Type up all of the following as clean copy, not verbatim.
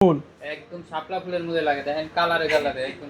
ফুল একদম শাপলা ফুলের মধ্যে লাগে, দেখেন কালারে কালারে একদম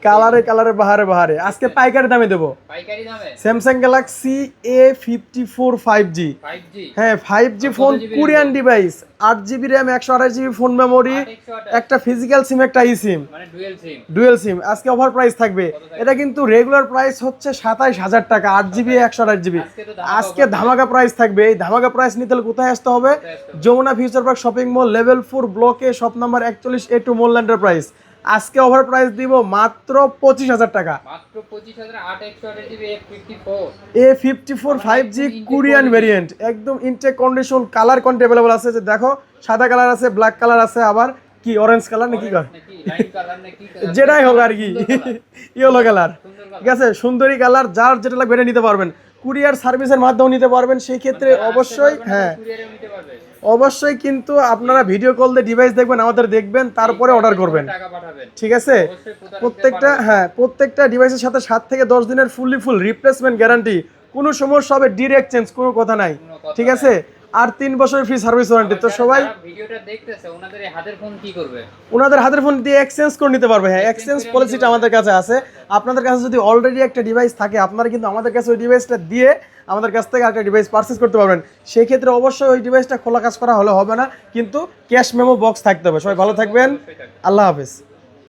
কালারে বাহারে বাহারে। আজকে পাইকারি দামে দেবো। পাইকারি দামে Samsung Galaxy A54 5G। 5G হ্যাঁ 5G কত phone, GB Korean RAM? Device, 8GB RAM, 128GB phone memory, 8 একটা ফিজিক্যাল সিম, একটা ই সিম, মানে ডুয়াল সিম। ডুয়েল সিম। আজকে অফার প্রাইস থাকবে। কত থাকবে? এটা কিন্তু রেগুলার প্রাইস হচ্ছে 27,000 টাকা, 8GB 128GB। আজকে তো ধামাকা আজকে offer ধামাকা প্রাইস থাকবে। এই ধামাকা প্রাইস নিতে হলে কোথায় আসতে হবে? কোথায় আসতে হবে? Jamuna future park shopping mall level 4 ব্লকে shop number 41A2 mall enterprise. আজকে অফার প্রাইস দিব মাত্র 25,000 টাকা। মাত্র 25,000 8 128GB A54 A54 5G Korean variant, একদম intact condition, colour quantity available আছে। যে দেখো সাদা কালার আছে, ব্ল্যাক কালার আছে, আবার কি অরেঞ্জ কালার নাকি কর, নাকি লাইট কালার নাকি যেটাই হোক আর কি, ইয়েলো কালার, ঠিক আছে, সুন্দরী কালার, যার যেটা লাগবে এটা নিতে পারবেন। কুরিয়ার সার্ভিসের মাধ্যমে নিতে পারবেন। সেই ক্ষেত্রে অবশ্যই হ্যাঁ নিতে পারবে, অবশ্যই কিন্তু আপনারা ভিডিও কল দিয়ে ডিভাইস দেখবেন, আমাদের দেখবেন, তারপরে অর্ডার করবেন, টাকা পাঠাবেন। ঠিক আছে। অবশ্যই প্রত্যেকটা ডিভাইসের সাথে 7 থেকে 10 দিনের ফুল রিপ্লেসমেন্ট গ্যারান্টি। কোনো সমস্যা হবে ডিরেক্ট চেঞ্জ, কোনো কথা নাই, ঠিক আছে। আর 3 বছরের ফ্রি সার্ভিস ওয়ারেন্টি। তো সবাই ভিডিওটা দেখতেছে ওনাদের এই হাতের ফোন কি করবে? ওনাদের হাতের ফোন দিয়ে এক্সচেঞ্জ করে নিতে পারবে। হ্যাঁ, এক্সচেঞ্জ পলিসিটা আমাদের কাছে আছে। আপনাদের কাছে যদি অলরেডি একটা ডিভাইস থাকে, আপনারা কিন্তু আমাদের কাছে ওই ডিভাইসটা দিয়ে আমাদের কাছ থেকে একটা ডিভাইস পারচেজ করতে পারবেন। সেই ক্ষেত্রে অবশ্যই ওই ডিভাইসটা খোলা কাজ করা হলে হবে না, কিন্তু ক্যাশ মেমো বক্স থাকতে হবে। সবাই ভালো থাকবেন, আল্লাহ হাফেজ।